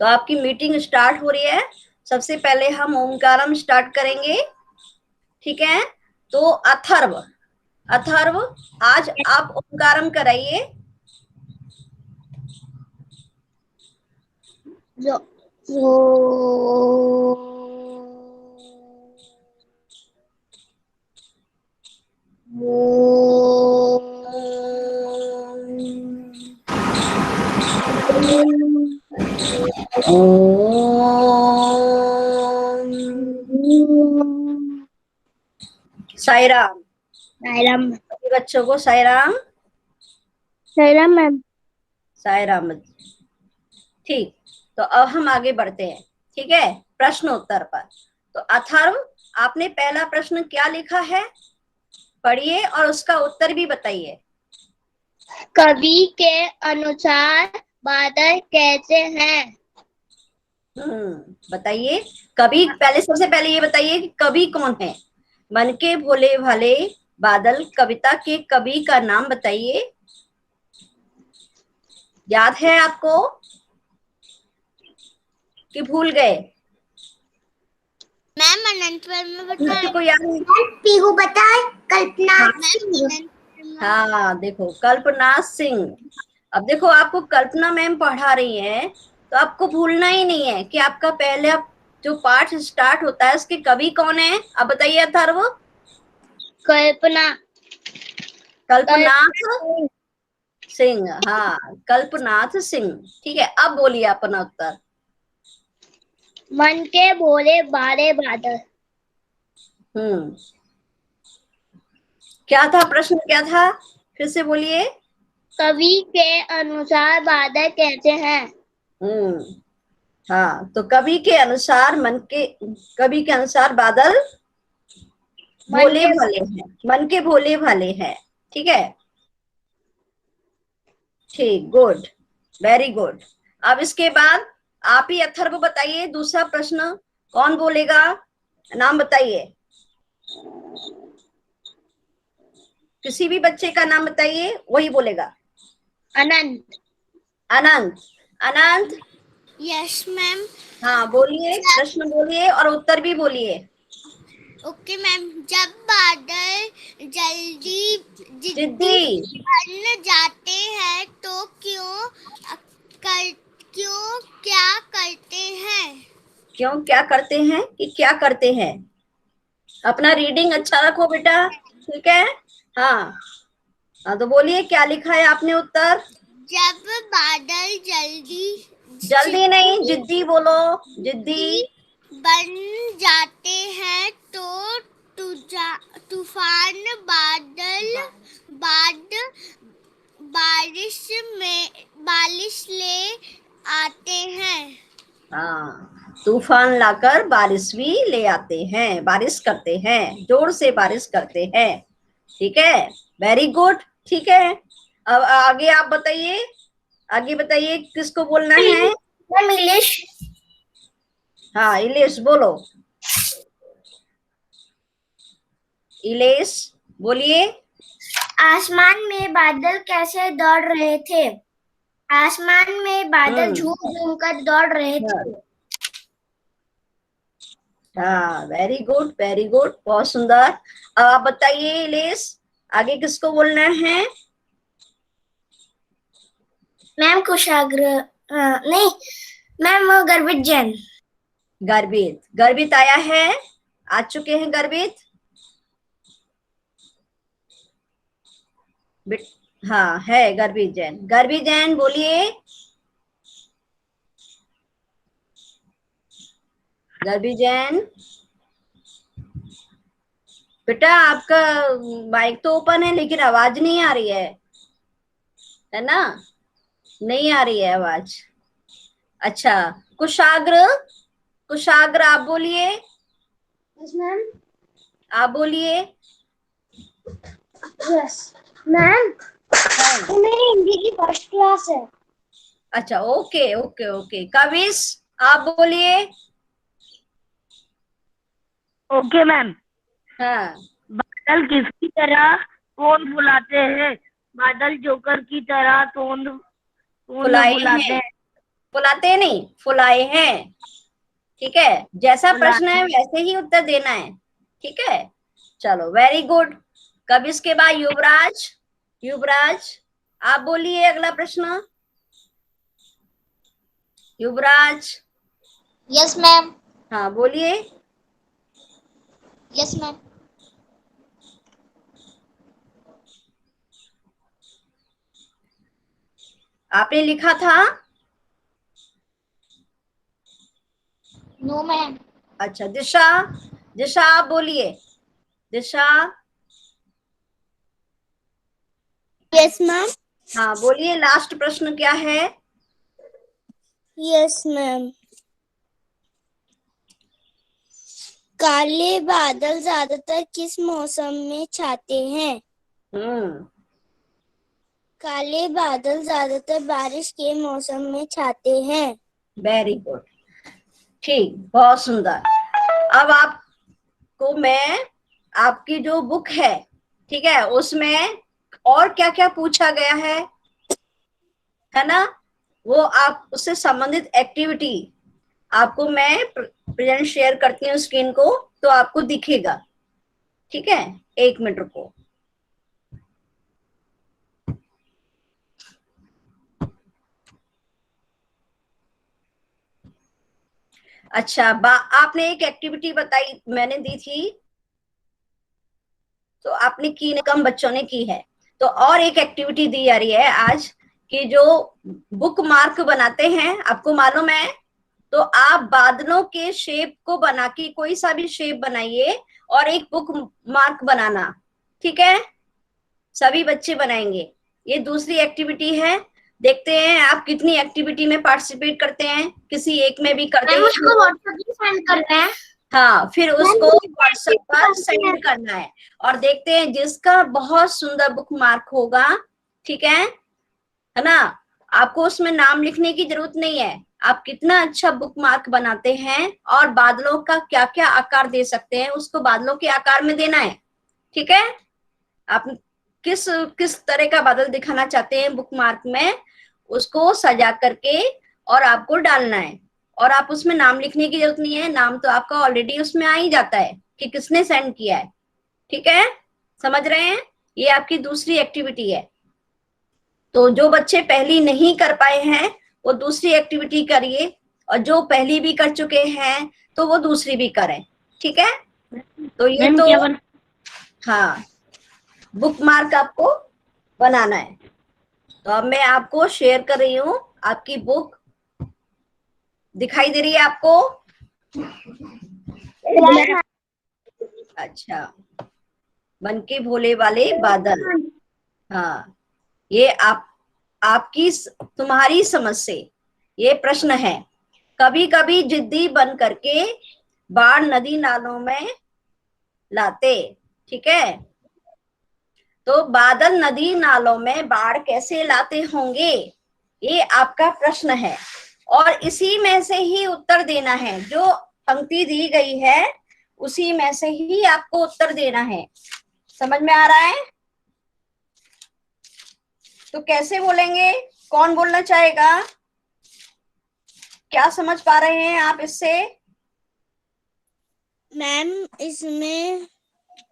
तो आपकी meeting start हो रही है। सबसे पहले हम ओमकारम स्टार्ट करेंगे, ठीक है। तो अथर्व, अथर्व आज आप ओमकारम कराइए। जो जो साई राम। साईराम। सभी बच्चों को साई राम। साईराम मैम। साई राम। ठीक, तो अब हम आगे बढ़ते हैं, ठीक है, प्रश्न उत्तर पर। तो अथर्व, आपने पहला प्रश्न क्या लिखा है, पढ़िए और उसका उत्तर भी बताइए। कवि के अनुसार बादल कैसे हैं? बताइए। कवि, पहले सबसे पहले ये बताइए कि कवि कौन है। मन के भोले भाले बादल कविता के कवि का नाम बताइए। याद है आपको कि भूल गए? मैम अनंत वर्मा किसी बताए। को याद है? पीहू बताए। कल्पना हाँ, सिंह। हाँ देखो, कल्पना सिंह। अब देखो, आपको कल्पना मैम पढ़ा रही है, तो आपको भूलना ही नहीं है कि आपका पहले जो पाठ स्टार्ट होता है उसके कवि कौन है। अब बताइए अथर्व। कल्पना। कल्पनाथ सिंह, हाँ, कल्पनाथ सिंह। ठीक है, अब बोलिए अपना उत्तर। मन के भोले भाले बादल। हम्म क्या था प्रश्न, क्या था, फिर से बोलिए। कवि के अनुसार बादल कैसे हैं? हम्म हाँ, तो कवि के अनुसार कवि के अनुसार बादल मन भोले के भाले हैं, मन के भोले भाले हैं। ठीक है, ठीक, गुड, वेरी गुड। अब इसके बाद आप ही अथर्व बताइए, दूसरा प्रश्न कौन बोलेगा, नाम बताइए। किसी भी बच्चे का नाम बताइए, वही बोलेगा। अनंत। अनंत। अनंत, यस मैम। हाँ बोलिए, प्रश्न बोलिए और उत्तर भी बोलिए। Okay ma'am. जब बादल जल्दी जिद्दी जिद्दी। बन जाते हैं तो क्यों क्या करते हैं? क्यों क्या करते हैं कि क्या करते हैं? अपना रीडिंग अच्छा रखो बेटा, ठीक है। हाँ, हाँ तो बोलिए क्या लिखा है आपने उत्तर। जब बादल जल्दी जल्दी नहीं, जिद्दी बोलो, जिद्दी। बन जाते हैं तो तूफान बादल बाद बारिश ले आते हैं। हाँ, तूफान लाकर बारिश भी ले आते हैं, बारिश करते हैं, जोर से बारिश करते हैं। ठीक है, वेरी गुड। ठीक है, अब आगे आप बताइए, आगे बताइए किसको बोलना है। Ma'am English. हाँ, इलेश बोलो, इलेश बोलिए। आसमान में बादल कैसे दौड़ रहे थे? आसमान में बादल हम्म झूम झूम कर दौड़ रहे थे। हाँ, वेरी गुड, वेरी गुड, बहुत सुंदर। अब आप बताइए इलेश, आगे किसको बोलना है। मैम कुशाग्र नहीं मैम गर्भित जैन। गर्भित, गर्भित आया है, आ चुके हैं गर्भित। हाँ है, गर्भित जैन, गर्भित जैन बोलिए। गर्भित जैन, बेटा आपका माइक तो ओपन है लेकिन आवाज नहीं आ रही है ना, नहीं आ रही है आवाज। अच्छा, कुशाग्र, कुशाग्र आप बोलिए, यस मैम। आप बोलिए। Yes ma'am. हाँ, मेरी हिंदी की फर्स्ट क्लास है। अच्छा, ओके ओके ओके, कविश आप बोलिए। Okay ma'am. हाँ, बादल किसकी तरह तोंद फुलाते हैं? बादल जोकर की तरह तोंद तोंद फुलाए फुलाते हैं, हैं। फुलाते नहीं, फुलाए हैं। ठीक है, जैसा प्रश्न है वैसे ही उत्तर देना है। ठीक है, चलो वेरी गुड। कब इसके बाद युवराज, युवराज आप बोलिए अगला प्रश्न। Yuvraj, yes ma'am. हाँ बोलिए। Yes ma'am. आपने लिखा था? No ma'am. अच्छा, दिशा, दिशा आप बोलिए। Disha, yes ma'am. हाँ बोलिए, लास्ट प्रश्न क्या है? Yes ma'am. काले बादल ज्यादातर किस मौसम में छाते हैं? काले बादल ज्यादातर बारिश के मौसम में छाते हैं। वेरी गुड, ठीक, बहुत सुंदर। अब आपको मैं, आपकी जो बुक है, ठीक है, उसमें और क्या क्या पूछा गया है ना, वो आप उससे संबंधित एक्टिविटी आपको मैं प्रेजेंट शेयर करती हूँ स्क्रीन को, तो आपको दिखेगा। ठीक है, 1 मिनट रुको। अच्छा, आपने एक एक्टिविटी बताई, मैंने दी थी, तो आपने की नहीं, कम बच्चों ने की है। तो और एक एक्टिविटी दी जा रही है आज कि जो बुक मार्क बनाते हैं, आपको मालूम है, तो आप बादलों के शेप को बना के कोई सा भी शेप बनाइए और एक बुक मार्क बनाना। ठीक है, सभी बच्चे बनाएंगे। ये दूसरी एक्टिविटी है। देखते हैं आप कितनी एक्टिविटी में पार्टिसिपेट करते हैं, किसी एक में भी करते हैं। उसको व्हाट्सएप पे सेंड करना है। हाँ, फिर उसको व्हाट्सएप पर सेंड करना है और देखते हैं जिसका बहुत सुंदर बुक मार्क होगा। ठीक है ना, आपको उसमें नाम लिखने की जरूरत नहीं है, आप कितना अच्छा बुक मार्क बनाते हैं और बादलों का क्या क्या आकार दे सकते हैं, उसको बादलों के आकार में देना है। ठीक है, आप किस किस तरह का बादल दिखाना चाहते हैं बुक मार्क में, उसको सजा करके और आपको डालना है। और आप उसमें नाम लिखने की जरूरत नहीं है, नाम तो आपका ऑलरेडी उसमें आ ही जाता है कि किसने सेंड किया है। ठीक है, समझ रहे हैं? ये आपकी दूसरी एक्टिविटी है। तो जो बच्चे पहली नहीं कर पाए हैं वो दूसरी एक्टिविटी करिए, और जो पहली भी कर चुके हैं तो वो दूसरी भी करें। ठीक है, तो ये मैम तो, क्या बन? हाँ, बुक मार्क आपको बनाना है। तो अब मैं आपको शेयर कर रही हूँ, आपकी बुक दिखाई दे रही है आपको? अच्छा, बनके भोले वाले बादल, हाँ, ये आपकी तुम्हारी समझ से ये प्रश्न है। कभी कभी जिद्दी बन करके बाढ़ नदी नालों में लाते। ठीक है, तो बादल नदी नालों में बाढ़ कैसे लाते होंगे, ये आपका प्रश्न है। और इसी में से ही उत्तर देना है, जो पंक्ति दी गई है उसी में से ही आपको उत्तर देना है। समझ में आ रहा है? तो कैसे बोलेंगे, कौन बोलना चाहेगा? क्या समझ पा रहे हैं आप इससे? मैम इसमें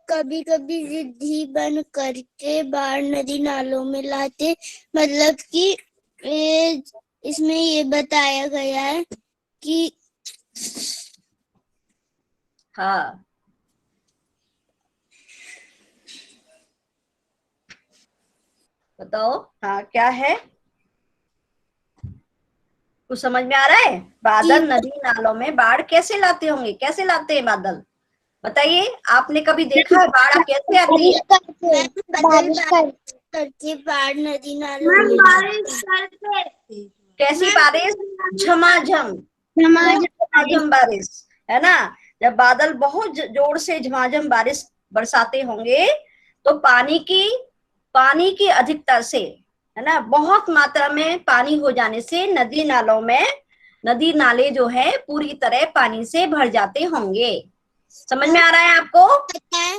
कभी कभी जिद्दी बन करके बाढ़ नदी नालों में लाते, मतलब कि इसमें ये बताया गया है कि हाँ, बताओ, हाँ क्या है, कुछ समझ में आ रहा है? बादल नदी नालों में बाढ़ कैसे लाते होंगे, कैसे लाते हैं बादल, बताइए। आपने कभी देखा है बाढ़ कैसे आती है? बारिश करके बाढ़ नदी नालों में कैसी बारिश? झमाझम, झमाझम बारिश, है ना। जब बादल बहुत जोर से झमाझम बारिश बरसाते होंगे तो पानी की अधिकता से, है ना, बहुत मात्रा में पानी हो जाने से नदी नालों में, नदी नाले जो है पूरी तरह पानी से भर जाते होंगे। समझ में आ रहा है आपको?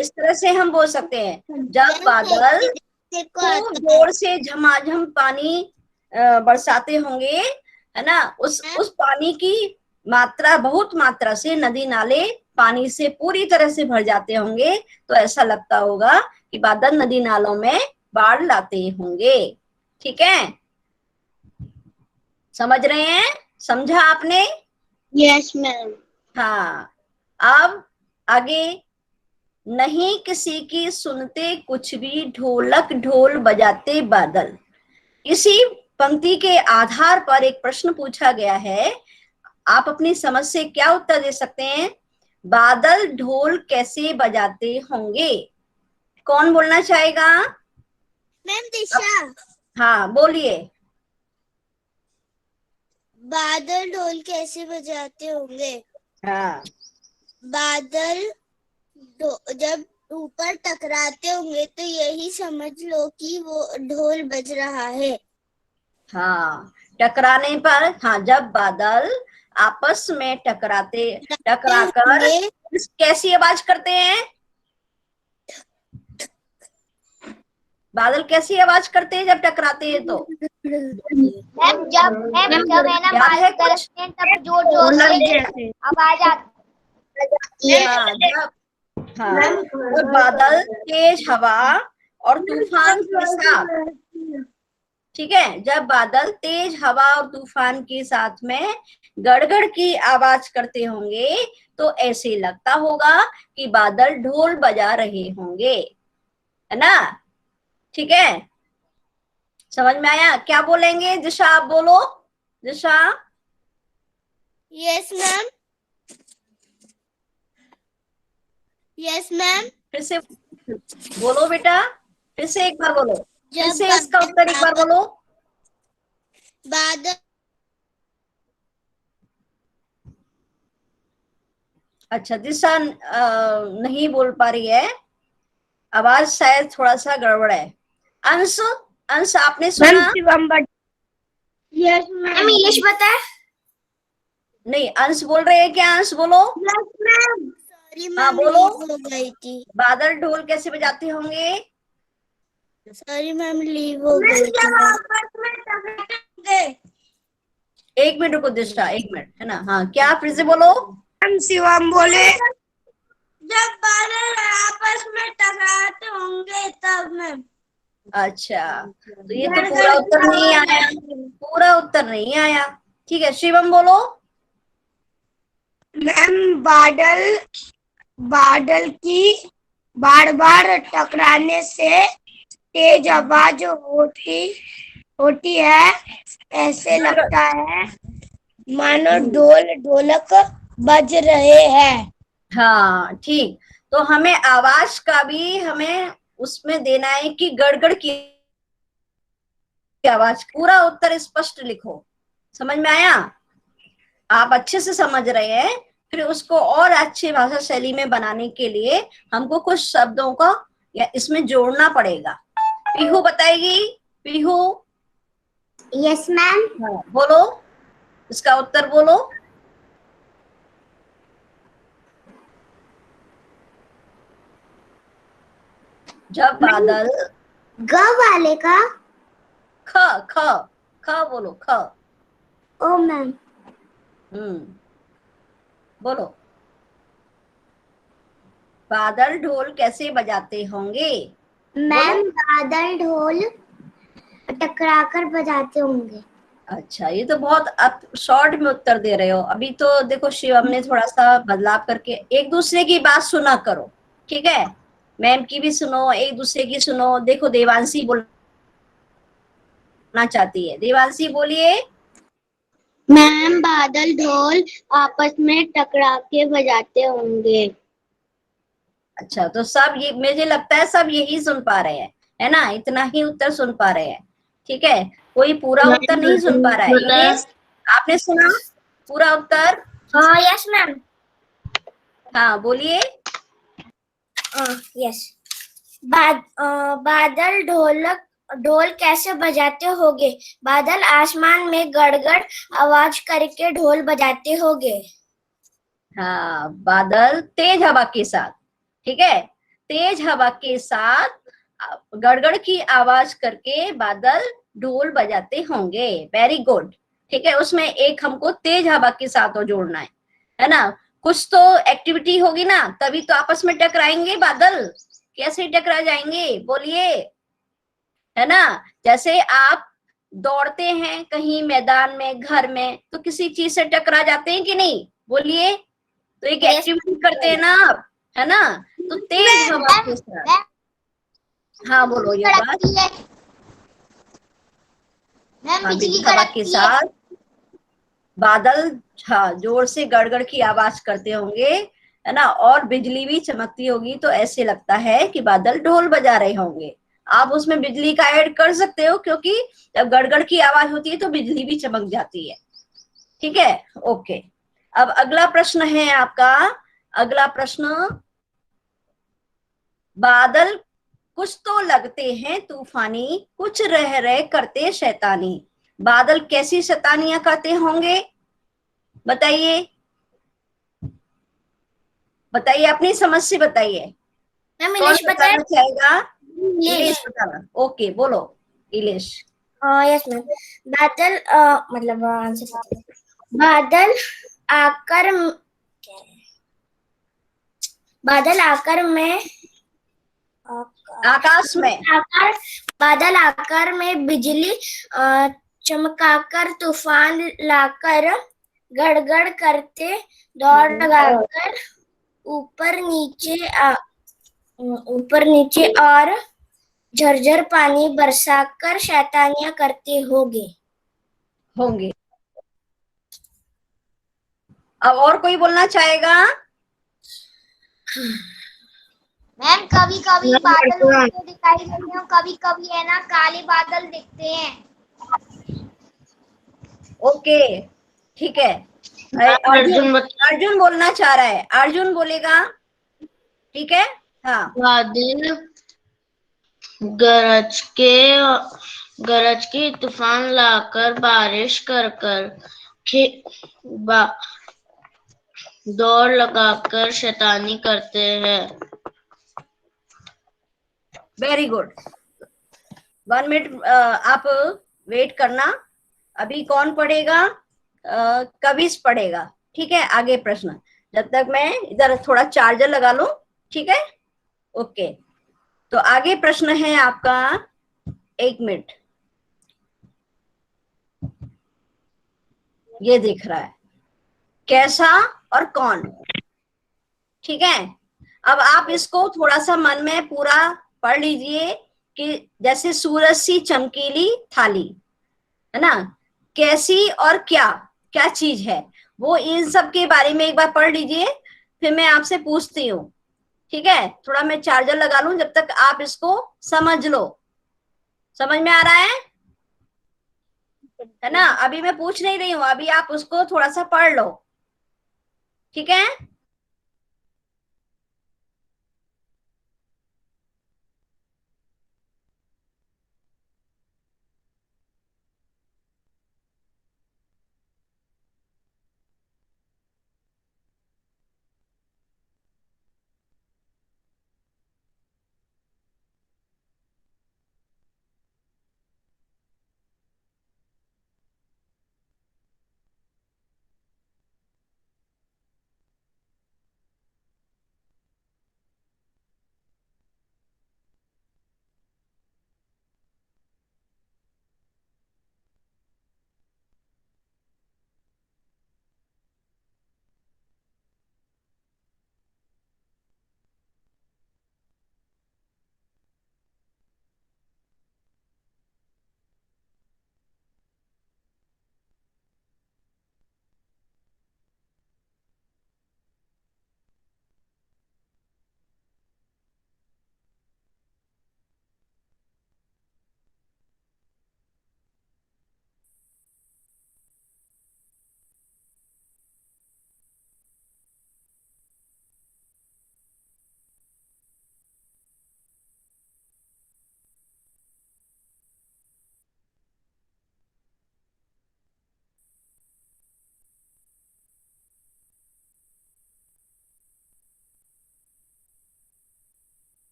इस तरह से हम बोल सकते हैं, जब बादल खूब जोर से झमाझम पानी बरसाते होंगे, है ना, उस पानी की मात्रा, बहुत मात्रा से नदी नाले पानी से पूरी तरह से भर जाते होंगे, तो ऐसा लगता होगा कि बादल नदी नालों में बाढ़ लाते होंगे। ठीक है, समझ रहे हैं? समझा आपने? Yes ma'am. हाँ, अब आगे, नहीं किसी की सुनते कुछ भी, ढोलक ढोल बजाते बादल। इसी पंक्ति के आधार पर एक प्रश्न पूछा गया है, आप अपनी समझ से क्या उत्तर दे सकते हैं? बादल ढोल कैसे बजाते होंगे? कौन बोलना चाहेगा? मैम दिशा। हाँ बोलिए। बादल ढोल कैसे बजाते होंगे? हाँ, बादल जब ऊपर टकराते होंगे तो यही समझ लो कि वो ढोल बज रहा है। हाँ, टकराने पर, हाँ, जब बादल आपस में टकराकर कैसी आवाज करते हैं? बादल कैसी आवाज करते हैं जब टकराते हैं? तो मैम जब है ना याद है कुछ? गलते हैं तब जोर जोर से आवाज आती है। जब बादल, तेज हवा और तूफान के साथ, ठीक है, जब बादल तेज हवा और तूफान के साथ में गड़गड़ की आवाज करते होंगे, तो ऐसे लगता होगा कि बादल ढोल बजा रहे होंगे, है ना? ठीक है, समझ में आया? क्या बोलेंगे? दिशा आप बोलो। Disha. Yes ma'am. Yes ma'am. फिर से बोलो बेटा, फिर से एक बार बोलो, फिर जब से इसका उत्तर एक बार बोलो। बादल। अच्छा, दिशा नहीं बोल पा रही है, आवाज शायद थोड़ा सा गड़बड़ है। अंश, अंश आपने सुना? Yes ma'am. इंग्लिश बता। नहीं, अंश बोल रहे हैं क्या? अंश बोलो। Yes ma'am. सॉरी हाँ मैम, बोलो। लीव हो गई थी। बादल ढोल कैसे बजाते होंगे? सॉरी मैम, लीव हो गई थी। एक मिनट रुको दिशा, एक मिनट, है ना? हाँ, क्या? फिर से बोलो। हम शिवम बोले जब बादल आपस में टकराते होंगे तब मैम। अच्छा, तो ये तो पूरा उत्तर नहीं आया, पूरा उत्तर नहीं आया। ठीक है, शिवम बोलो। मैम बादल की बार बार टकराने से तेज आवाज होती है, ऐसे लगता है मानो ढोलक बज रहे हैं। हाँ ठीक, तो हमें आवाज का भी हमें उसमें देना है कि गड़गड़ की आवाज। पूरा उत्तर स्पष्ट लिखो। समझ में आया? आप अच्छे से समझ रहे हैं, फिर उसको और अच्छी भाषा शैली में बनाने के लिए हमको कुछ शब्दों का या इसमें जोड़ना पड़ेगा। पीहू बताएगी। पीहू। Yes ma'am. हाँ, बोलो, इसका उत्तर बोलो। जब बादल, ग वाले का। ख, ख, ख बोलो, ख। ओ मैम। बोलो, बादल ढोल कैसे बजाते होंगे? मैम बादल ढोल टकराकर बजाते होंगे। अच्छा, ये तो बहुत आप शॉर्ट में उत्तर दे रहे हो। अभी तो देखो शिवम ने थोड़ा सा बदलाव करके, एक दूसरे की बात सुना करो, ठीक है? मैम की भी सुनो, एक दूसरे की सुनो। देखो देवांशी बोलना चाहती है, देवांशी बोलिए। मैम बादल ढोल आपस में टकरा के बजाते होंगे। अच्छा, तो सब ये, मुझे लगता है सब यही सुन पा रहे हैं, है ना? इतना ही उत्तर सुन पा रहे हैं, ठीक है? कोई पूरा उत्तर नहीं सुन पा रहा है। इनेश, आपने सुना पूरा उत्तर? हाँ यस मैम। हाँ बोलिए। यस। बादल ढोल कैसे बजाते होंगे? बादल आसमान में गड़गड़ आवाज करके ढोल बजाते होंगे। हाँ, बादल तेज हवा के साथ, ठीक है, तेज हवा के साथ गड़गड़ की आवाज करके बादल ढोल बजाते होंगे। वेरी गुड, ठीक है, उसमें एक हमको तेज हवा के साथ जोड़ना है ना। कुछ तो एक्टिविटी होगी ना, तभी तो आपस में टकराएंगे बादल, कैसे टकरा जाएंगे बोलिए, है ना। जैसे आप दौड़ते हैं कहीं मैदान में, घर में, तो किसी चीज से टकरा जाते हैं कि नहीं, बोलिए। तो एक एक्टिविटी करते हैं ना आप, है ना, तो तेज हवा मैम के साथ। हाँ बोलो ये बात। कड़कती है। मैम हाँ, बिजली बिजली हवा के कड़कती है। साथ बादल, हाँ, जोर से गड़गड़ की आवाज करते होंगे, है ना, और बिजली भी चमकती होगी, तो ऐसे लगता है कि बादल ढोल बजा रहे होंगे। आप उसमें बिजली का ऐड कर सकते हो, क्योंकि जब गड़गड़ की आवाज होती है तो बिजली भी चमक जाती है। ठीक है, ओके। अब अगला प्रश्न है आपका। अगला प्रश्न, बादल कुछ तो लगते हैं तूफानी, कुछ रह रहे करते शैतानी। बादल कैसी शैतानियां करते होंगे, बताइए, बताइए, अपनी समझ से बताइए। मैम कौन इंग्लिश बताए। बताना चाहेगा? इंग्लिश। इलेश बताना, ओके बोलो इलेश। Yes ma'am. बादल मतलब आंसर बादल आकर बादल आकर में आकाश में। आकर बादल आकर में बिजली चमकाकर तूफान लाकर गड़गड़ करते दौड़ लगाकर ऊपर नीचे ऊपर नीचे और झरझर पानी बरसाकर शैतानियां करते होंगे। होंगे। अब और कोई बोलना चाहेगा? मैम कभी कभी बादल उड़ते दिखाई देते हैं, कभी कभी है ना काले बादल दिखते हैं। ओके, ठीक है। अर्जुन, अर्जुन बोलना चाह रहा है, अर्जुन बोलेगा, ठीक है। हाँ, बादल गरज के गरज के तूफान लाकर बारिश कर कर दौड़ लगाकर शैतानी करते हैं। Very good. 1 मिनट आप वेट करना। अभी कौन पढ़ेगा? कविश पढ़ेगा, ठीक है। आगे प्रश्न, जब तक मैं इधर थोड़ा चार्जर लगा लूं, ठीक है, ओके। तो आगे प्रश्न है आपका, 1 मिनट, ये दिख रहा है, कैसा और कौन, ठीक है। अब आप इसको थोड़ा सा मन में पूरा पढ़ लीजिए, कि जैसे सूरज सी चमकीली थाली, है ना, कैसी और क्या, क्या चीज है वो, इन सब के बारे में एक बार पढ़ लीजिए, फिर मैं आपसे पूछती हूँ, ठीक है। थोड़ा मैं चार्जर लगा लूं, जब तक आप इसको समझ लो। समझ में आ रहा है ना। अभी मैं पूछ नहीं रही हूँ, अभी आप उसको थोड़ा सा पढ़ लो, ठीक है।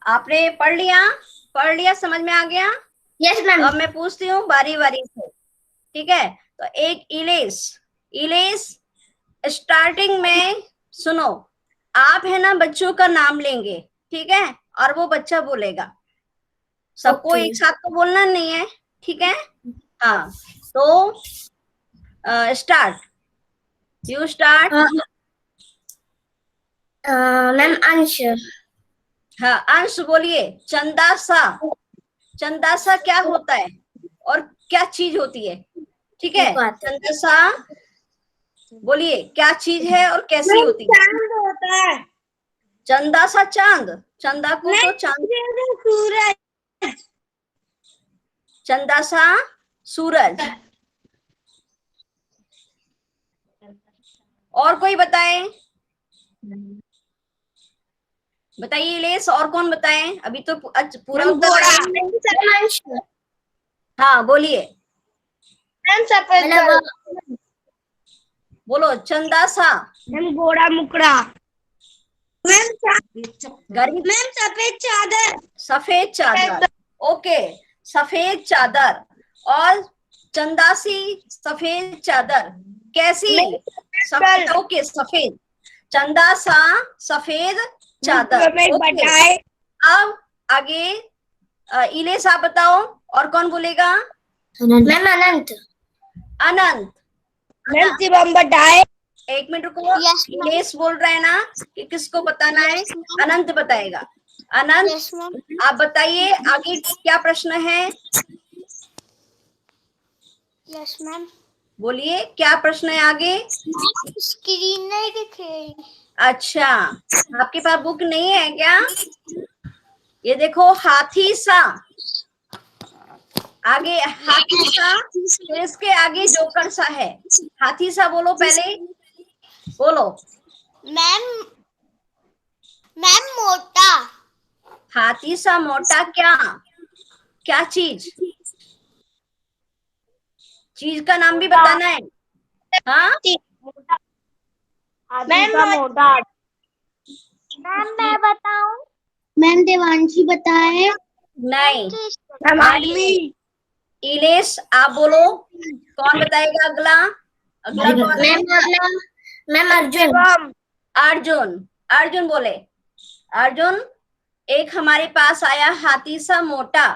आपने पढ़ लिया, पढ़ लिया, समझ में आ गया? Yes ma'am. अब मैं पूछती हूँ बारी बारी से, ठीक है। तो एक इलेश, इलेश स्टार्टिंग में सुनो, आप है ना बच्चों का नाम लेंगे, ठीक है, और वो बच्चा बोलेगा, सबको Okay. एक साथ तो बोलना नहीं है, ठीक है। हाँ, तो स्टार्ट, यू स्टार्ट। मैम अंश। हाँ, अंश बोलिए। चंदासा, चंदासा क्या होता है और क्या चीज होती है, ठीक है। चंदासा बोलिए क्या चीज है और कैसी होती है। चांद होता है। चंदासा चांद, चंदा को तो चांद, सूरज। चंदासा सूरज। और कोई बताए, बताइए लेस, और कौन बताए, अभी तो पूरा उत्तर आया। हाँ बोलिए, सफेद बोलो। चंदासा, मैम घोड़ा मुकड़ा। मैम गर्मी, मैम सफेद चादर। सफेद चादर, ओके, सफेद चादर। और चंदासी सफेद चादर कैसी, सफेद, ओके, सफेद, चंदासा सफेद चादर, ओके। अब आगे इलेश आप बताओ, और कौन बोलेगा। मैम अनंत। अनंत, मैम शिवम बताए। एक मिनट रुको, इलेश बोल रहे हैं ना कि किसको बताना है, अनंत बताएगा। अनंत आप बताइए आगे क्या प्रश्न है, यस मैम। बोलिए क्या प्रश्न है आगे। स्क्रीन नहीं दिख रही। अच्छा, आपके पास बुक नहीं है क्या, ये देखो, हाथी सा, आगे हाथी सा, फिर इसके आगे जोकर सा है। हाथी सा बोलो पहले, बोलो। मैम, मैम मोटा। हाथी सा मोटा, क्या, क्या चीज, चीज का नाम भी बताना है। हाँ, मैम मोटा। मैम मैं बताऊं? मैम देवांशी बताए। नहीं, मैम आदमी। इलेश आप बोलो, कौन बताएगा अगला, अगला कौन है। मैम अर्जुन। अर्जुन, अर्जुन बोले। अर्जुन, एक हमारे पास आया हाथी सा मोटा,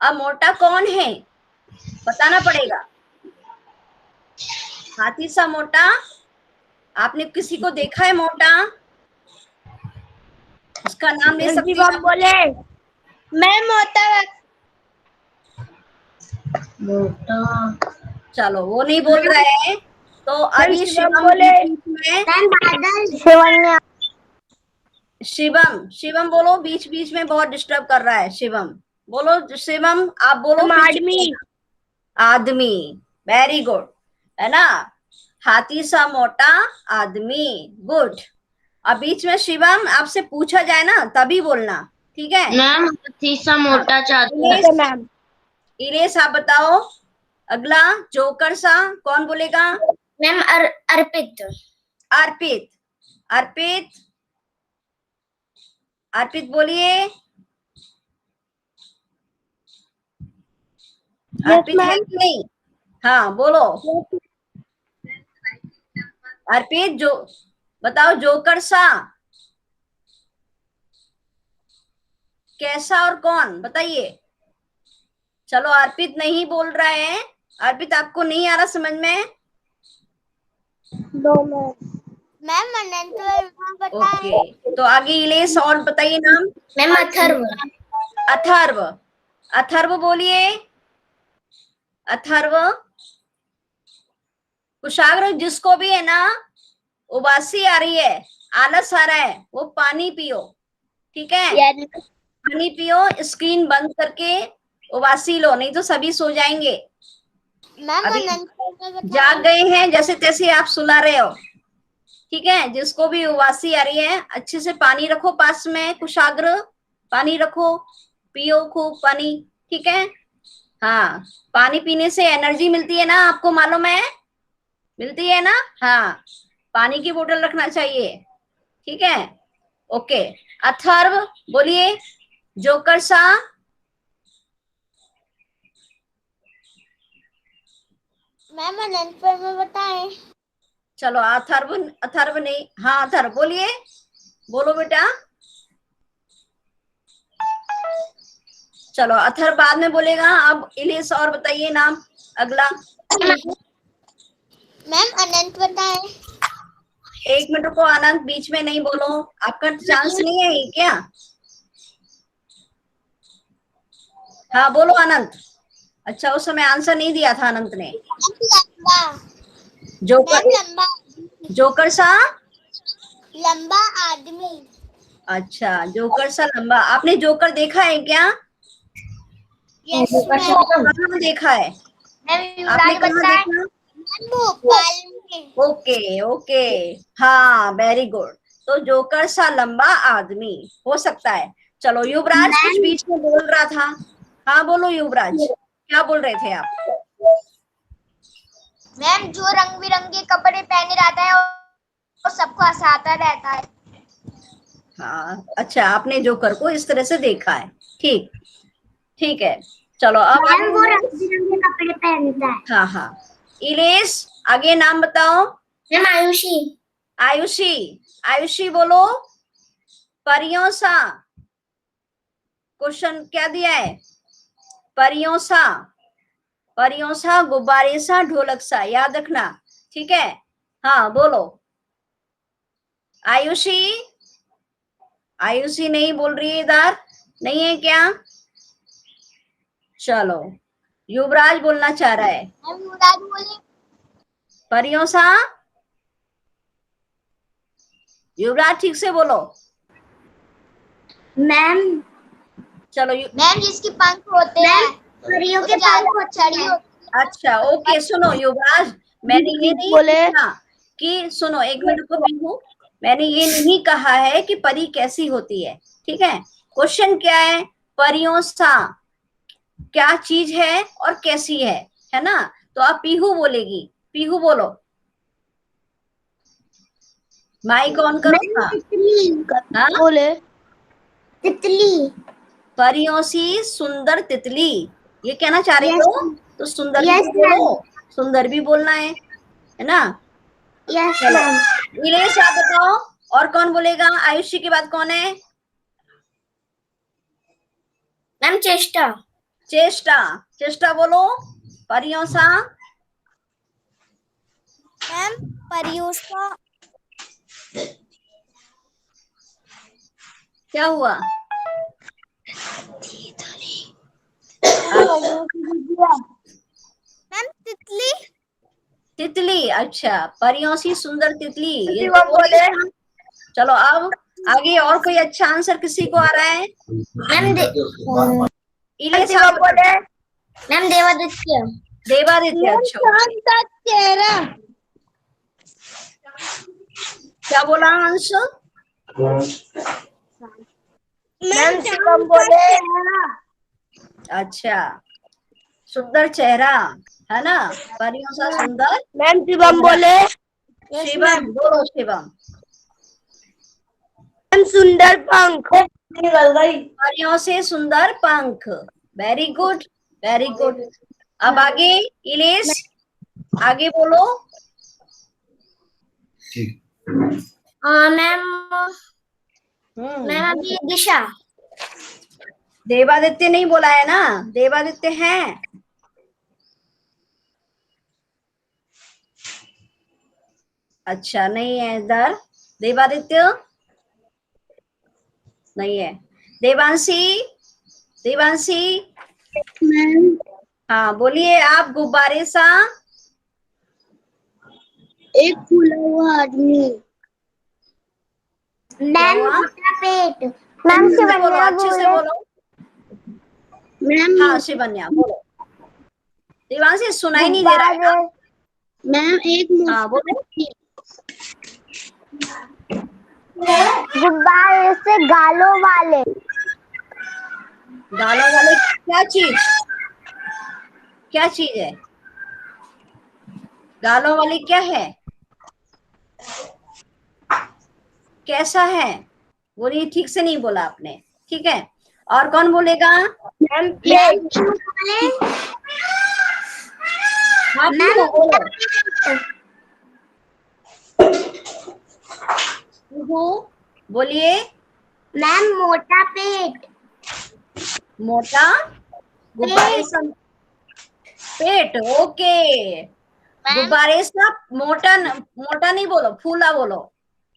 अब मोटा कौन है बताना पड़ेगा। हाथी सा मोटा, आपने किसी को देखा है मोटा, उसका नाम ले सकती हैं आप। बोले। मैम मोटा। चलो वो नहीं बोल रहे हैं, तो अभी शिवम बोले। में, शिवन्या। शिवम, शिवम बोलो, बीच बीच में बहुत डिस्टर्ब कर रहा है शिवम, बोलो शिवम, आप बोलो फिर चुप आदमी। रहना। आदमी, वेरी गुड, है ना, हाथी सा मोटा आदमी, गुड। अब बीच में शिवम आपसे पूछा जाए ना तभी बोलना, ठीक है। मैम हाथी सा मोटा चादर। इलेश, मैम इलेश आप बताओ अगला, जोकर सा कौन बोलेगा। मैम अर्पित। अर्पित, अर्पित, अर्पित बोलिए। अर्पित है कि नहीं, हाँ बोलो। अर्पित, जो बताओ, जोकर सा कैसा और कौन बताइए। चलो अर्पित नहीं बोल रहे हैं, अर्पित आपको नहीं आ रहा समझ में, मैम अनंत बताए। ओके। तो आगे इलेश और बताइए नाम। मैम अथर्व। अथर्व, अथर्व बोलिए। अथर्व, कुशाग्र जिसको भी है ना उबासी आ रही है, आलस आ रहा है, वो पानी पियो, ठीक है, पानी पियो, स्क्रीन बंद करके उबासी लो, नहीं तो सभी सो जाएंगे। मैम अभी अनंत जाग गए हैं जैसे तैसे आप सुला रहे हो, ठीक है। जिसको भी उबासी आ रही है अच्छे से पानी रखो पास में, कुशाग्र पानी रखो, पियो खूब पानी, ठीक है। हाँ, पानी पीने से एनर्जी मिलती है ना, आपको मालूम है, मिलती है ना, हाँ, पानी की बोतल रखना चाहिए, ठीक है, ओके। अथर्व बोलिए, जोकर सा, मैम अनंत पर में बताएं। चलो अथर्व, अथर्व नहीं, हाँ अथर्व बोलिए, बोलो बेटा। चलो अथर्व बाद में बोलेगा, अब इलियस और बताइए नाम अगला। मैम अनंत बताएं। एक मिनट रुको, अनंत बीच में नहीं बोलो, आपका चांस नहीं है ये क्या? हाँ बोलो अनंत। अच्छा उस समय आंसर नहीं दिया था अनंत ने। लंबा। जोकर, मैम लंबा। जोकर सा, लंबा आदमी। अच्छा जोकर सा लंबा। आपने जोकर देखा है क्या? Yes ma'am. कहाँ देखा है? मैम आपने युवराज कहाँ बताएं। देखा? भोपाल में। ओके ओके, हाँ वेरी गुड। तो जोकर सा लंबा आदमी हो सकता है। चलो युवराज कुछ बीच में बोल रहा था, हाँ बोलो युवराज, क्या बोल रहे थे आप? मैम जो रंग बिरंगे कपड़े पहने रहता है वो सबको हंसाता रहता है। हाँ अच्छा, आपने जोकर को इस तरह से देखा है, ठीक, ठीक है। चलो अब मैम वो रंग बिरंगे कपड़े पहनता है। हाँ हाँ, इलेश आगे नाम बताओ। मैम आयुषी। आयुषी, आयुषी बोलो। परियों सा, क्वेश्चन क्या दिया है? परियों सा, परियों सा, गुब्बारे सा, ढोलक सा, याद रखना, ठीक है। हाँ बोलो आयुषी। आयुषी नहीं बोल रही है इधर, नहीं है क्या? चलो युवराज बोलना चाह रहा है। मैम युवराज बोले। परियों सा, युवराज ठीक से बोलो। मैम चलो मैम जिसके पंख होते हैं परियों के पंख चढ़ी होती है। अच्छा ओके, सुनो युवराज, मैंने ये नहीं पूछा कि, सुनो एक मिनट को बिहू, मैंने ये नहीं कहा है कि परी कैसी होती है, ठीक है। क्वेश्चन क्या है? परियों सा क्या चीज है और कैसी है ना? तो आप पीहू बोलेगी, पीहू बोलो, माइक ऑन करो। हाँ हाँ, बोले। तितली। परियों सी सुंदर तितली, ये कहना चाह रही यस हो? तो सुंदर भी यस तो बोलो, सुंदर भी बोलना है ना? यस चलो मैम। नीलेश आप बताओ, और कौन बोलेगा? आयुषी के बाद कौन है? मैम चेष्टा। चेष्टा, चेष्टा बोलो। परियों सा, मैम परियों सा। क्या हुआ? मैम तितली। तितली, अच्छा परियों सी सुंदर तितली, ये तो बोले। चलो अब आगे और कोई अच्छा आंसर किसी को आ रहा है? मैम इलेश आप बोले। मैम देवादित्य। देवादित्य, अच्छा चेहरा। क्या बोला अंश? मैम शिवम बोले। अच्छा सुंदर चेहरा, है ना? परियों सा सुंदर। मैम शिवम बोले। शिवम बोलो, शिवम। मैम सुंदर पंख। परियों से सुंदर पंख, वेरी गुड, वेरी गुड। अब आगे इलेश, आगे बोलो। मैम मैम अभी दिशा। देवादित्य नहीं बोला है ना? देवादित्य है? अच्छा नहीं है इधर देवादित्य, नहीं है। देवांशी, देवांशी मैम हाँ बोलिए आप। गुब्बारे सा, एक फूला हुआ आदमी। क्या हुआ? पेट। मैम बोलो, अच्छे से बोलो। मैम हाँ शिवन्या बोलो। देवांशी सुनाई नहीं दे रहा है ना? मैम एक हाँ बोलो। गुब्बारे से गालों वाले। गालों वाले क्या चीज, क्या चीज है? गालों वाली क्या है? कैसा है? वो नहीं, ठीक से नहीं बोला आपने, ठीक है। और कौन बोलेगा? Ma'am plate. हाँ पूछो, बोलो। बोलिए। मैम मोटा पेट। मोटा गुब्बारे सा पेट, ओके। मैम गुब्बारे सा मोटा मोटा नहीं बोलो, फूला बोलो।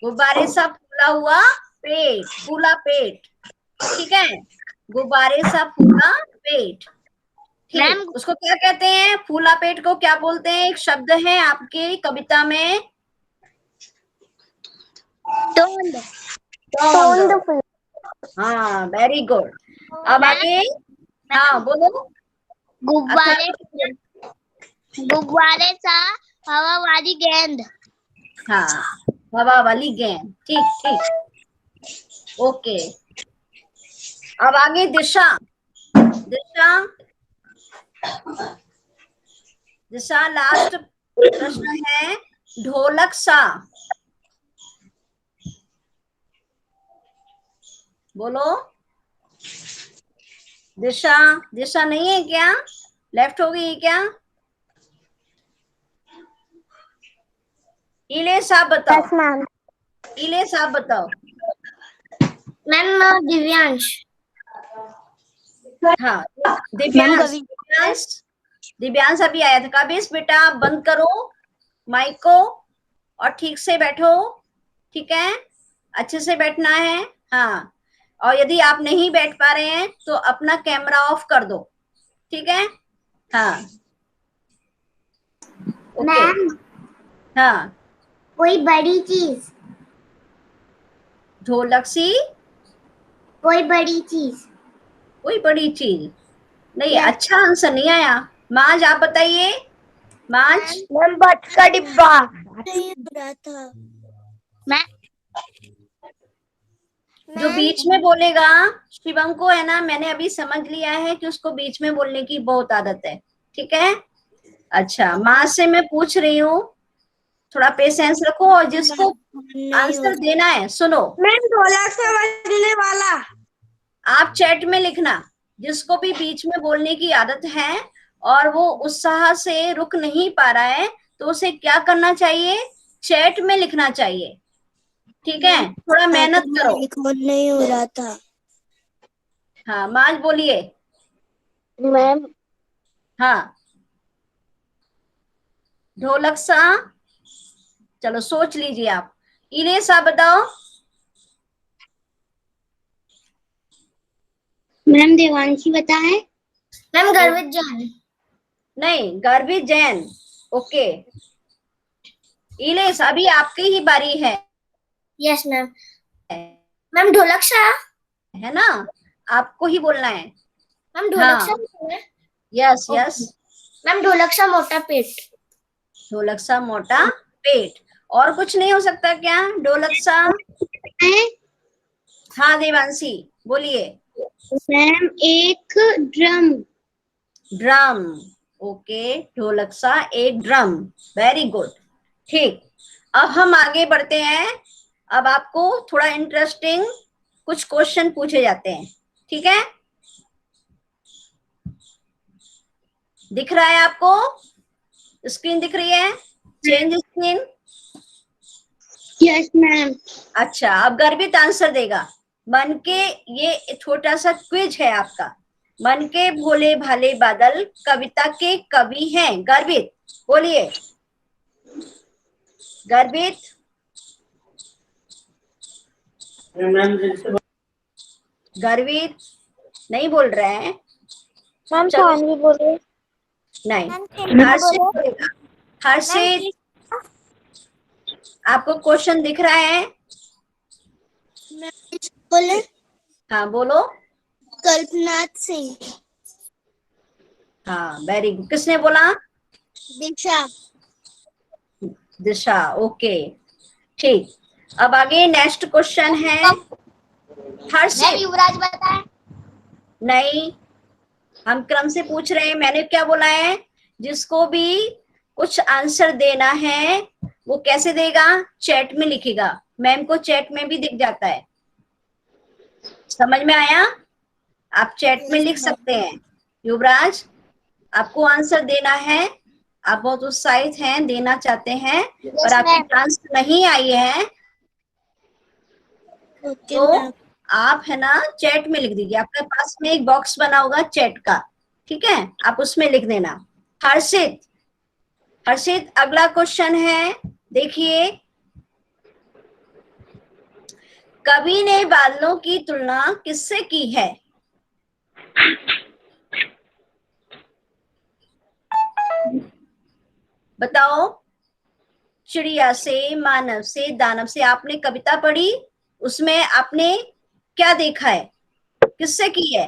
गुब्बारे सा फूला हुआ पेट, फूला पेट, ठीक है। गुब्बारे सा फूला पेट, मैम ठीक। उसको क्या कहते हैं? फूला पेट को क्या बोलते हैं? एक शब्द है आपकी कविता में, टोंड। टोंड। हाँ, वेरी गुड। अब मैम आगे, हाँ बोलो। गुब्बारे अथर्व, गुब्बारे सा हवा वाली गेंद। हाँ, हवा वाली गेंद, ठीक ठीक, ओके। अब आगे दिशा, दिशा, दिशा लास्ट प्रश्न है। ढोलक सा बोलो। दिशा, दिशा नहीं है क्या? लेफ्ट हो गई है क्या? इले साहब बताओ, मैम। इले साहब बताओ। मैम दिव्यांश। हाँ, दिव्यांश, दिव्यांश, दिव्यांश अभी आया था। काबिस बेटा आप बंद करो माइक को और ठीक से बैठो, ठीक है? अच्छे से बैठना है, हाँ। और यदि आप नहीं बैठ पा रहे हैं तो अपना कैमरा ऑफ कर दो, ठीक है? हाँ, ओके। मैम हाँ, कोई बड़ी चीज। ढोलक सी कोई बड़ी चीज। कोई बड़ी चीज नहीं। Yes. अच्छा आंसर नहीं आया। माज आप बताइए, माज। मैम बच का डिब्बा। नहीं हो रहा था। मैम जो बीच में बोलेगा, शिवम को है ना, मैंने अभी समझ लिया है कि उसको बीच में बोलने की बहुत आदत है, ठीक है? अच्छा, माँ से मैं पूछ रही हूँ, थोड़ा पेशेंस रखो। और जिसको नहीं हो आंसर देना है, सुनो, मैम ढोलक से बजने वाला। आप चैट में लिखना। जिसको भी बीच में बोलने की आदत है और वो उत्साह से रुक नहीं पा रहा है, तो उसे क्या करना चाहिए? चैट में लिखना चाहिए, ठीक है? थोड़ा मेहनत करो। नहीं हो रहा था। हाँ, माज बोलिए। मैम हाँ, ढोलक सा, चलो सोच लीजिए आप। इन्हें सा बताओ। मैम देवांशी बताएं। मैम गर्वित जान। नहीं, गर्भित जैन, ओके। इलेस अभी आपकी ही बारी है यस मैम। मैम ढोलक सा। है ना? आपको ही बोलना है। मैम ढोलक सा हाँ, यस यस। मैम ढोलक सा मोटा पेट। ढोलक सा मोटा पेट, और कुछ नहीं हो सकता क्या? ढोलक सा, हाँ देवांशी बोलिए। मैम एक ड्रम। Drum, okay. ढोलक सा एक ड्रम, वेरी गुड, ठीक। अब हम आगे बढ़ते हैं। अब आपको थोड़ा इंटरेस्टिंग कुछ क्वेश्चन पूछे जाते हैं, ठीक है? दिख रहा है आपको? स्क्रीन दिख रही है? Change screen. Yes ma'am. अच्छा, अब गर्भित आंसर देगा। मन के, ये छोटा सा क्विज है आपका। मन के भोले भाले बादल कविता के कवि हैं गर्भित, बोलिए। गर्भित, गर्भित नहीं बोल रहे हैं। मैम चलो, सानवी बोले। नहीं, मैम हर्षित बोलेगा। हर्षित, आपको क्वेश्चन दिख रहा है? बोले हाँ बोलो। कल्पनाथ सिंह। हाँ, वेरी गुड। किसने बोला? दिशा। दिशा, ओके, ठीक। अब आगे नेक्स्ट क्वेश्चन है। मैम हर्षित, युवराज बताएं। नहीं, हम क्रम से पूछ रहे हैं। मैंने क्या बोला है? जिसको भी कुछ आंसर देना है वो कैसे देगा? चैट में लिखेगा। मैम को चैट में भी दिख जाता है, समझ में आया? आप चैट में लिख सकते हैं। युवराज, आपको आंसर देना है, आप बहुत उत्साहित हैं, देना चाहते हैं, पर Yes, आपकी ma'am. चांस नहीं आई है, ओके तो मैम। आप है ना चैट में लिख दीजिए। आपके पास में एक बॉक्स बना होगा चैट का, ठीक है, आप उसमें लिख देना। हर्षित, हर्षित अगला क्वेश्चन है, देखिए, कवि ने बादलों की तुलना किससे की है? बताओ। चिड़िया से, मानव से, दानव से। आपने कविता पढ़ी, उसमें आपने क्या देखा है, किससे की है?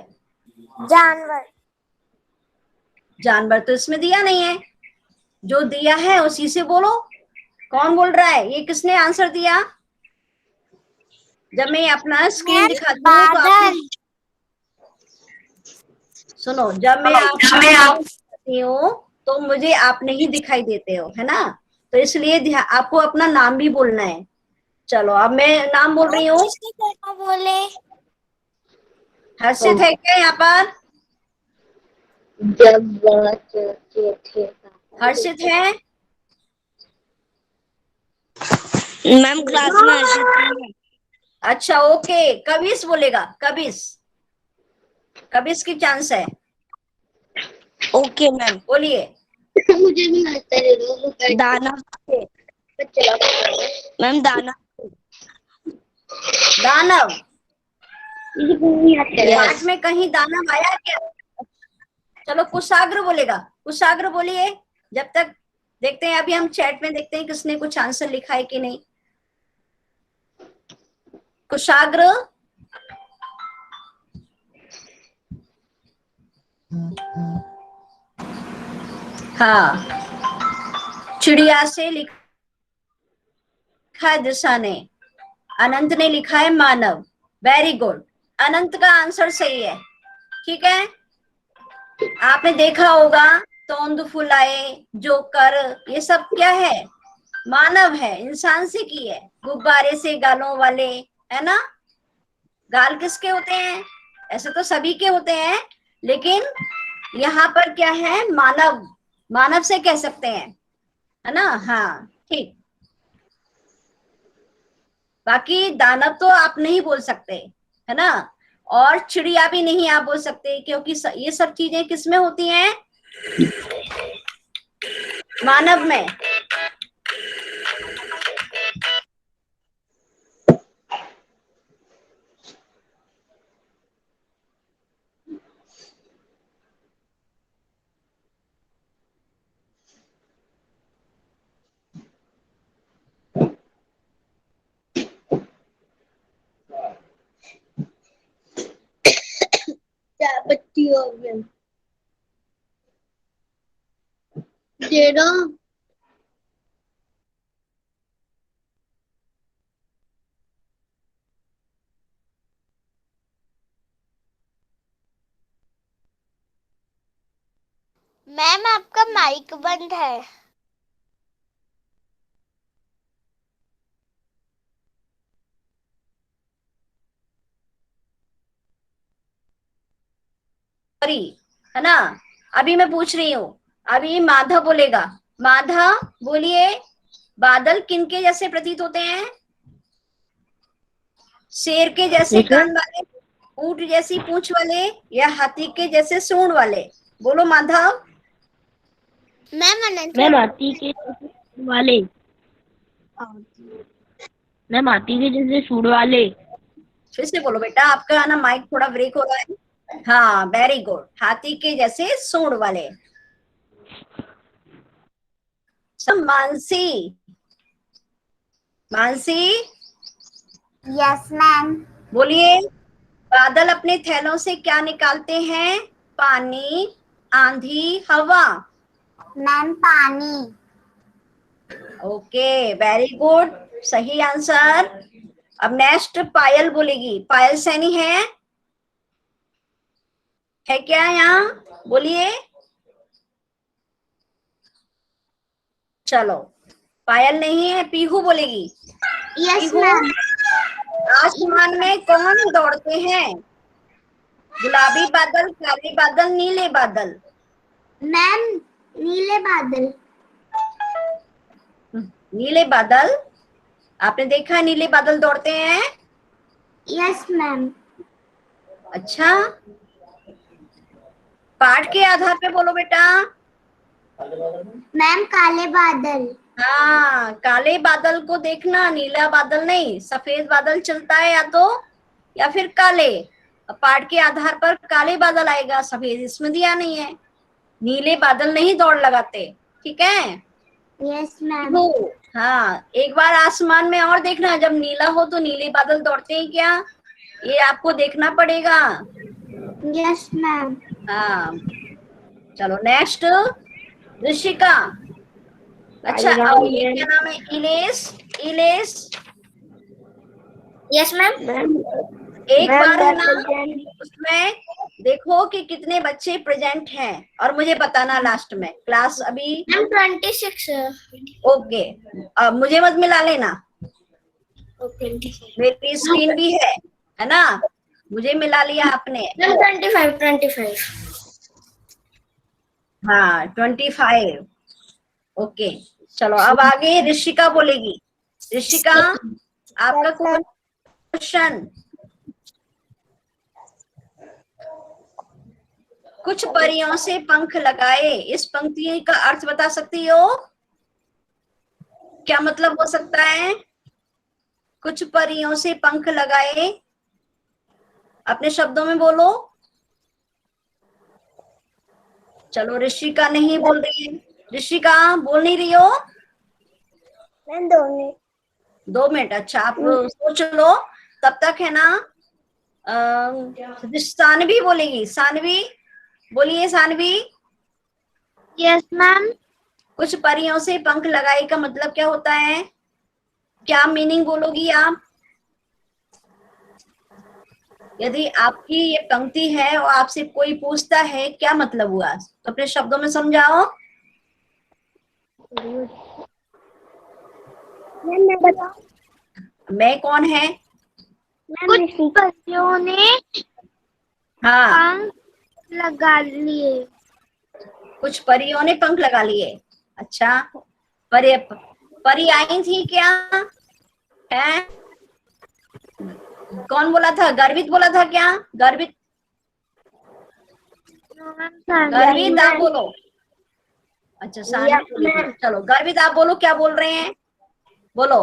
जानवर। जानवर तो इसमें दिया नहीं है, जो दिया है उसी से बोलो। कौन बोल रहा है? ये किसने आंसर दिया? जब मैं अपना स्क्रीन दिखाती हूँ तो आप सुनो, जब मैं दिखाती हूँ तो मुझे आप नहीं दिखाई देते हो, है ना, तो इसलिए आपको अपना नाम भी बोलना है। चलो अब मैं नाम बोल रही हूँ। बोले हर्षित है क्या यहाँ पर? हर्षित है? मैम क्लास में हर्षित। अच्छा ओके, कबिस बोलेगा, कबिस, कबिस की चांस है। Okay ma'am. बोलिए। मुझे भी लगता है दानव। मैम दानव। दानव? Yes. पाठ में कहीं दानव आया क्या? चलो कुशाग्र बोलेगा, कुशाग्र बोलिए। जब तक देखते हैं, अभी हम चैट में देखते हैं किसने कुछ आंसर लिखा है कि नहीं। कुशाग्र? हाँ, चिड़िया से लिखा है दिशा ने, अनंत ने लिखा है मानव। वेरी गुड, अनंत का आंसर सही है, ठीक है। आपने देखा होगा तोंद फुलाए, जोकर, ये सब क्या है? मानव है, इंसान से की है। गुब्बारे से गालों वाले, है ना, गाल किसके होते हैं? ऐसे तो सभी के होते हैं, लेकिन यहाँ पर क्या है? मानव, मानव से कह सकते हैं, है ना। हाँ ठीक, बाकी दानव तो आप नहीं बोल सकते, है ना, और चिड़िया भी नहीं आप बोल सकते, क्योंकि ये सब चीजें किसमें होती हैं? मानव में। बच्ची हो गई तेरा। मैम आपका माइक बंद है। सॉरी, है ना। अभी मैं पूछ रही हूँ, अभी माधव बोलेगा। माधव बोलिए, बादल किनके जैसे प्रतीत होते हैं? शेर के जैसे कान वाले, ऊंट जैसी पूंछ वाले, या हाथी के जैसे सूंड वाले? बोलो माधव। मैम हाथी के वाले। मैम हाथी के जैसे सूंड वाले। फिर से बोलो बेटा, आपका ना माइक थोड़ा ब्रेक हो रहा है। हाँ वेरी गुड, हाथी के जैसे सूंड वाले। Mansi, Mansi yes ma'am. बोलिए, बादल अपने थैलों से क्या निकालते हैं? पानी, आंधी, हवा? मैम पानी। ओके वेरी गुड, सही आंसर। अब नेक्स्ट पायल बोलेगी। पायल सैनी है क्या यहाँ? बोलिए। चलो, पायल नहीं है, पीहू बोलेगी। Yes Pihu, ma'am. आसमान में कौन दौड़ते हैं? गुलाबी बादल, काले बादल, नीले बादल? मैम नीले बादल। नीले बादल, आपने देखा है नीले बादल दौड़ते हैं? Yes ma'am. अच्छा, पाठ के आधार पे बोलो बेटा। मैम काले बादल। हाँ, काले बादल को देखना, नीला बादल नहीं। सफेद बादल चलता है या फिर काले। पाठ के आधार पर काले बादल आएगा, सफेद इसमें दिया नहीं है। नीले बादल नहीं दौड़ लगाते, ठीक है? Yes ma'am. हाँ, एक बार आसमान में और देखना, जब नीला हो तो नीले बादल दौड़ते हैं क्या, ये आपको देखना पड़ेगा। Yes ma'am. हाँ, चलो नेक्स्ट, ऋषिका। अच्छा, अब ये क्या नाम है? इलेश। Ilesh, yes ma'am. एक बार है ना, उसमें देखो कि कितने बच्चे प्रेजेंट हैं और मुझे बताना लास्ट में। क्लास अभी मैम 26 है। ओके, अब मुझे मत मिला लेना, मेरी स्क्रीन भी है ना? मुझे मिला लिया आपने। मैम 25। हाँ 25, ओके। चलो अब आगे ऋषिका बोलेगी। ऋषिका, आपका क्वेश्चन। कुछ परियों से पंख लगाए, इस पंक्ति का अर्थ बता सकती हो? क्या मतलब हो सकता है? कुछ परियों से पंख लगाए, अपने शब्दों में बोलो। चलो ऋषिका नहीं बोल रही है। ऋषिका बोल नहीं रही हो? Ma'am 2 minute. अच्छा, आप सोच लो तब तक, है ना? सानवी बोलेगी। सानवी बोलिए। Saanvi, yes ma'am. कुछ परियों से पंख लगाए का मतलब क्या होता है? क्या मीनिंग बोलोगी आप? यदि आपकी ये पंक्ति है और आपसे कोई पूछता है क्या मतलब हुआ, तो अपने शब्दों में समझाओ। मैं कौन है? कुछ परियों ने हाँ, पंख लगा लिए। कुछ परियों ने पंख लगा लिए। अच्छा, परी आई थी क्या? है? कौन बोला था? गर्वित बोला था क्या? गर्वित, गर्वित आप बोलो। अच्छा, सानवी बोलेगी। चलो गर्वित आप बोलो, क्या बोल रहे हैं? बोलो,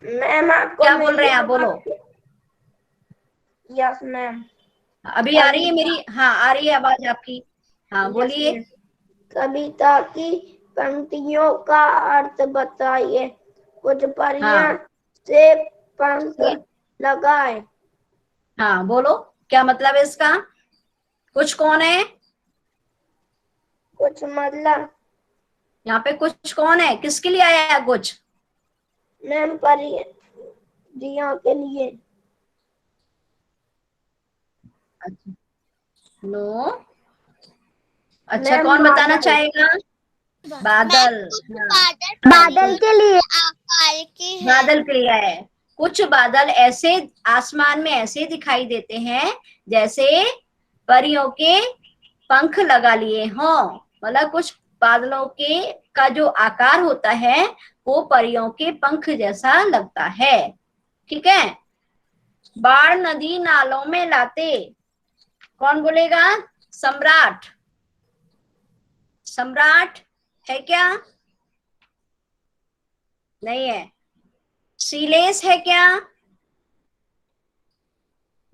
मैम आपको क्या बोल रहे हैं आप? बोलो। Yes ma'am. अभी आ रही है मेरी? हाँ, आ रही है आवाज आपकी। हाँ बोलिए। कविता की पंक्तियों का अर्थ बताइए। कुछ परियां हाँ से पंख लगाए। हाँ, बोलो क्या मतलब है इसका? कुछ कौन है कुछ मतलब यहाँ पे? कुछ कौन है? किसके लिए आया है कुछ? मैम परियों के लिए। नो। अच्छा, कौन बताना चाहेगा? बादल। हाँ, बादल के लिए। आकार के हैं। बादल के लिए है। कुछ बादल ऐसे आसमान में ऐसे दिखाई देते हैं जैसे परियों के पंख लगा लिए हों। मतलब कुछ बादलों के का जो आकार होता है वो परियों के पंख जैसा लगता है, ठीक है? बाढ़ नदी नालों में लाते, कौन बोलेगा? सम्राट। सम्राट है क्या? नहीं है। सीलेस है क्या?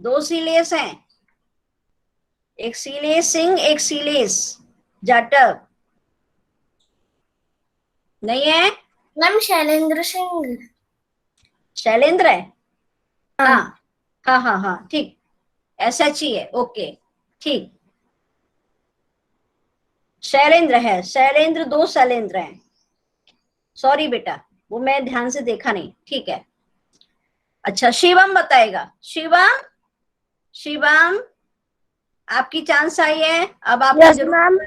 2 सीलेस हैं, एक सीलेस सिंह, एक सीलेस जाटव। नहीं है? मैम शैलेंद्र सिंह। शैलेंद्र है? हाँ हाँ हाँ हाँ, ठीक। SH ही है, ओके, ठीक। शैलेंद्र है। शैलेंद्र, 2 शैलेंद्र हैं। सॉरी बेटा, वो मैं ध्यान से देखा नहीं, ठीक है। अच्छा, शिवम बताएगा। शिवम, शिवम आपकी चांस आई है, अब आपको यस जरूर। मैम।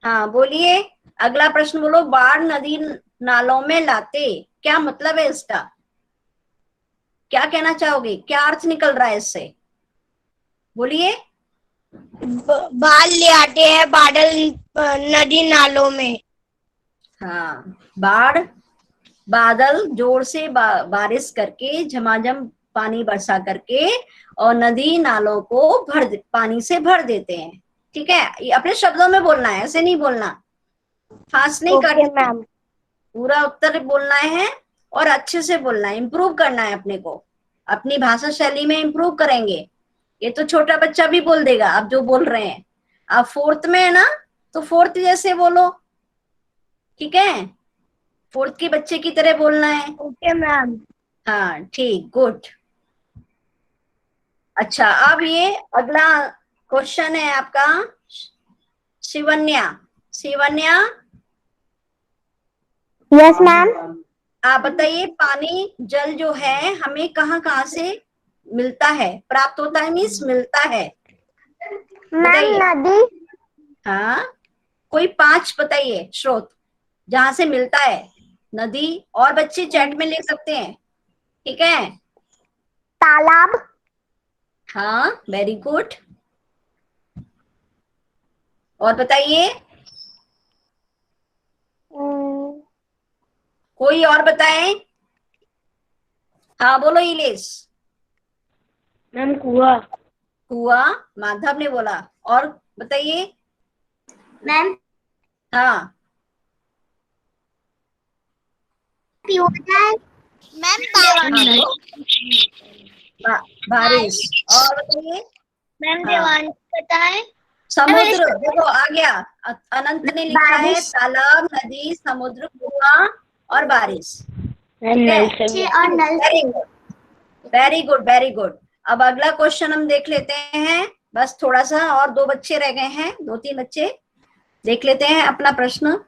हाँ बोलिए, अगला प्रश्न बोलो। बाढ़ नदी नालों में लाते, क्या मतलब है इसका? क्या कहना चाहोगे? क्या अर्थ निकल रहा है इससे? बोलिए। बाल ले आते हैं बादल नदी नालों में। हाँ, बाढ़, बादल जोर से बारिश करके, झमाझम पानी बरसा करके और नदी नालों को पानी से भर देते हैं। ठीक है, ये अपने शब्दों में बोलना है, ऐसे नहीं बोलना, फास्ट नहीं ओके करना, मैम। पूरा उत्तर बोलना है और अच्छे से बोलना है, इम्प्रूव करना है अपने को, अपनी भाषा शैली में इम्प्रूव करेंगे। ये तो छोटा बच्चा भी बोल देगा आप जो बोल रहे हैं। आप फोर्थ में है ना, तो फोर्थ जैसे बोलो, ठीक है, फोर्थ के बच्चे की तरह बोलना है। Okay ma'am. हाँ ठीक, गुड। अच्छा, अब ये अगला क्वेश्चन है आपका, शिवन्या। Shivanya, yes ma'am. आप बताइए, पानी जल जो है हमें कहाँ कहाँ से मिलता है, प्राप्त होता है, मीन्स मिलता है, मैम बताइए। नदी। हाँ, कोई 5 बताइए स्रोत जहां से मिलता है। नदी, और बच्चे चैट में लिख सकते हैं, ठीक है। तालाब। हाँ, वेरी गुड। और बताइए, कोई और बताए। हाँ बोलो इलेश। मैम कुआ। कुआ, माधव ने बोला। और बताइए। मैम हाँ, प्यूरिफायर। मैम बारिश। हाँ, बारिश। और बताइए। मैम हाँ, देवांश बताए। समुद्र, देखो आ गया, अनंत ने लिखा है बारिश तालाब, नदी, समुद्र, कुआं और बारिश। मैम ठीक है, नल से और नल वेरी से। Good, very good, very good. अब अगला क्वेश्चन हम देख लेते हैं, बस थोड़ा सा और, 2 बच्चे रह गए हैं, 2-3 बच्चे देख लेते हैं अपना प्रश्न।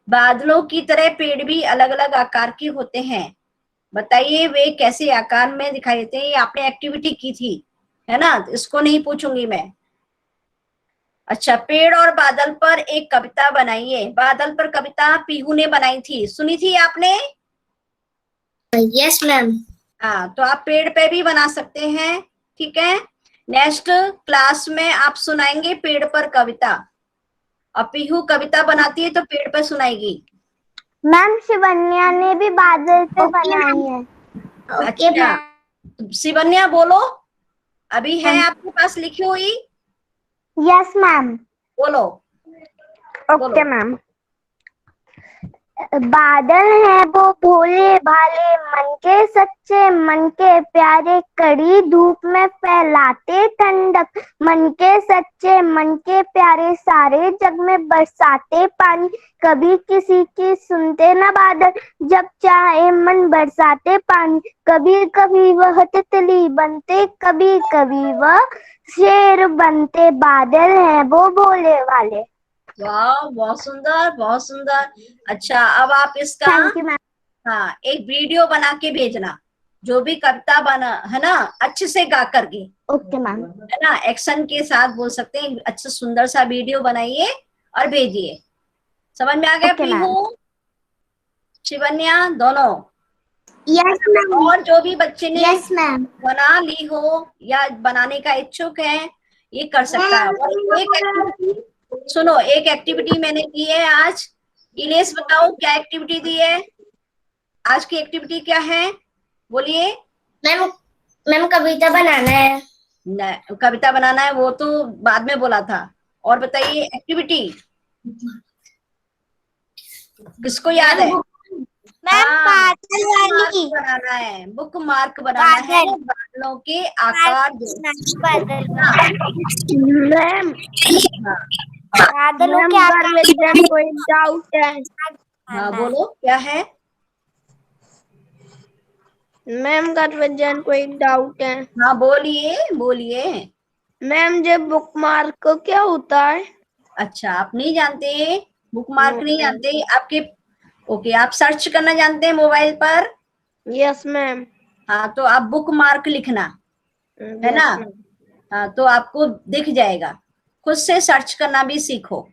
बादलों की तरह पेड़ भी अलग अलग आकार के होते हैं, बताइए वे कैसे आकार में दिखाई देते हैं। ये आपने एक्टिविटी की थी, है ना, तो इसको नहीं पूछूंगी मैं। अच्छा, पेड़ और बादल पर एक कविता बनाइए। बादल पर कविता पीहू ने बनाई थी, सुनी थी आपने। Yes ma'am. हाँ, तो आप पेड़ पे भी बना सकते हैं, ठीक है। नेक्स्ट क्लास में आप सुनाएंगे पेड़ पर कविता। अब पीहू कविता बनाती है तो पेड़ पर सुनाएगी। मैम शिवन्या ने भी बादल पे बनाई है। अच्छा, शिवन्या बोलो, अभी है आपके पास लिखी हुई, यस मैम। बोलो। Okay ma'am. बादल है वो भोले भाले, मन के सच्चे, मन के प्यारे, कड़ी धूप में फैलाते ठंडक, मन के सच्चे, मन के प्यारे, सारे जग में बरसाते पानी, कभी किसी की सुनते न बादल, जब चाहे मन बरसाते पानी, कभी कभी वह तितली बनते, कभी कभी वह शेर बनते, बादल है वो भोले भाले। वाह, बहुत सुंदर, बहुत सुंदर। अच्छा, अब आप इसका, थैंक यू मैम। हाँ, एक वीडियो बना के भेजना, जो भी कविता बना है ना, अच्छे से गा करके, ओके मैम। है ना, एक्शन के साथ बोल सकते हैं, अच्छा सुंदर सा वीडियो बनाइए और भेजिए। समझ में आ गया ओके मैम। पीहू, शिवन्या, दोनों। Yes ma'am. और जो भी बच्चे ने यस मैम। बना ली हो या बनाने का इच्छुक है, ये कर सकता है। और एक एक्टिविटी सुनो, एक एक्टिविटी मैंने की है आज। इलेश बताओ क्या एक्टिविटी दी है, आज की एक्टिविटी क्या है, बोलिए। मैम मैम कविता बनाना है। कविता बनाना है, वो तो बाद में बोला था। और बताइए एक्टिविटी किसको याद है। मैम हाँ, बादल वाली। बनाना है, बुक मार्क बनाना है, बादल। बादलों के आकार बादल। मैम हाँ, बादलों के आकार। को एक डाउट है। हाँ बोलो क्या है। मैम गर्वजन को एक डाउट है। हाँ बोलिए, बोलिए। मैम जब बुक मार्क क्या होता है? अच्छा, आप नहीं जानते, बुक मार्क No, नहीं ma'am. जानते आपके, ओके, आप सर्च करना जानते हैं मोबाइल पर। Yes ma'am. हाँ, तो आप बुक मार्क लिखना, है ना। हाँ, तो आपको दिख जाएगा, खुद से सर्च करना भी सीखो,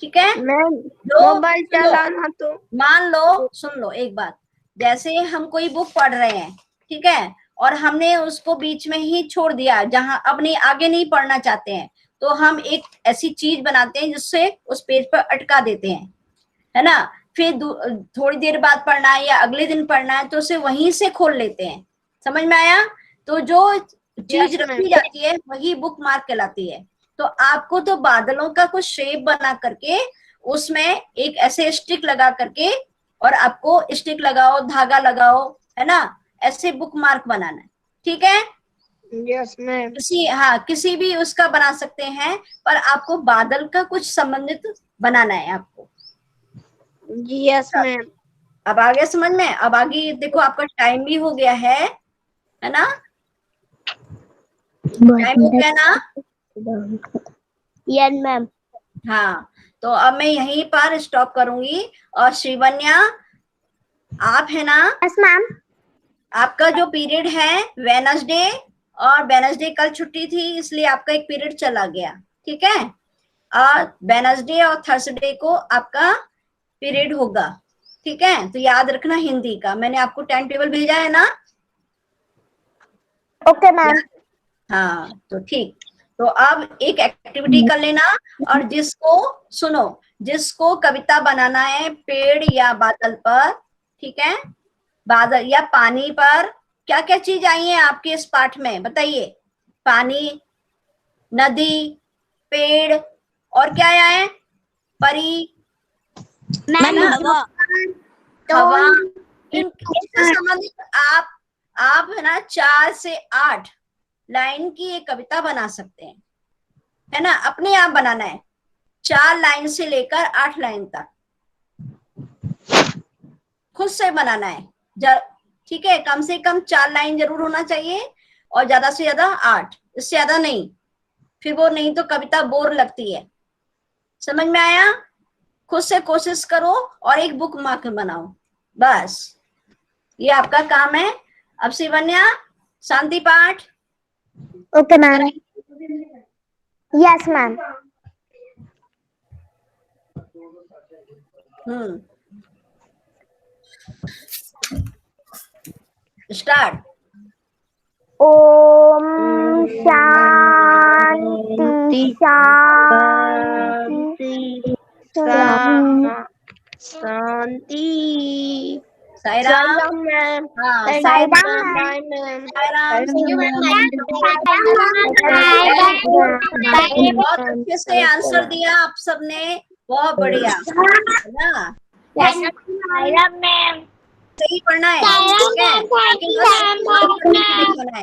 ठीक है। मैम जो मोबाइल चलाना तो मान लो, सुन लो एक बात, जैसे हम कोई बुक पढ़ रहे हैं, ठीक है, और हमने उसको बीच में ही छोड़ दिया, जहां अब नहीं आगे नहीं पढ़ना चाहते हैं, तो हम एक ऐसी चीज बनाते हैं जिससे उस पेज पर अटका देते हैं, है ना। फिर थोड़ी देर बाद पढ़ना है या अगले दिन पढ़ना है तो उसे वहीं से खोल लेते हैं। समझ में आया? तो जो चीज रखी जाती है वही बुक मार्क कहलाती है। तो आपको तो बादलों का कुछ शेप बना करके उसमें एक ऐसे स्टिक लगा करके, और आपको स्टिक लगाओ, धागा लगाओ, है ना, ऐसे बुक मार्क बनाना है। ठीक है? Yes ma'am. किसी भी उसका बना सकते हैं, पर आपको बादल का कुछ संबंधित बनाना है आपको। Yes ma'am. अब आ गया समझ में? अब आगे देखो, आपका टाइम भी हो गया है ना? टाइम हो गया ना? Yes ma'am. हाँ, तो अब मैं यहीं पर स्टॉप करूंगी। और श्रीवन्या, आप है ना? Yes ma'am. आपका जो पीरियड है वेनसडे, और वेनसडे कल छुट्टी थी इसलिए आपका एक पीरियड चला गया। ठीक है? और वेनसडे और थर्सडे को आपका पीरियड होगा। ठीक है? तो याद रखना हिंदी का, मैंने आपको टाइम टेबल भेजा है ना? Okay ma'am. हाँ, तो ठीक। तो अब एक एक्टिविटी कर लेना, और जिसको कविता बनाना है पेड़ या बादल पर, ठीक है, बादल या पानी पर, क्या क्या चीज आई है आपके इस पाठ में बताइए? पानी, नदी, पेड़, और क्या आया है? परी, मैम हवा। इनसे संबंधित आप है ना 4 से 8 लाइन की एक कविता बना सकते हैं, है ना? अपने आप बनाना है, 4 लाइन से लेकर 8 लाइन तक खुद से बनाना है। ठीक है? कम से कम 4 लाइन जरूर होना चाहिए, और ज्यादा से ज्यादा 8, इससे ज्यादा नहीं, फिर वो नहीं तो कविता बोर लगती है। समझ में आया? खुद से कोशिश करो और एक बुक मार्क बनाओ, बस ये आपका काम है। अब शिवन्या, शांति पाठ। Okay ma'am. Yes ma'am. Start. ओम शांति शांति शांति। साई राम। मैम। हाँ, साई साई राम। मैम। साई राम। मैम। बहुत अच्छे से आंसर दिया आप सबने, बहुत बढ़िया, है ना? मैम। सही पढ़ना है, ठीक है? ताकि बस दिखाना है।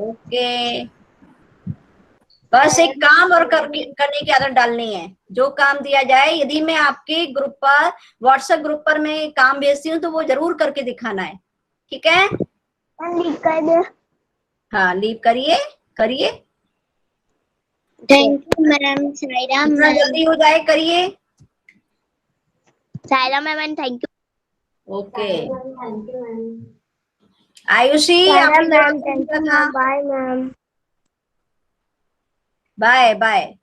ओके, बस एक काम और करने की आदत डालनी है। जो काम दिया जाए, यदि मैं आपके ग्रुप पर, व्हाट्सएप ग्रुप पर मैं काम भेजती हूँ तो वो जरूर करके दिखाना है। ठीक है? हाँ, लीव करिए, करिए, थैंक यू मैम। सायरा जितना मैम। जल्दी हो जाए करिए। Saira ma'am thank you. Okay, Ayushi, आपने ma'am thank you ma'am. Bye ma'am. Bye bye.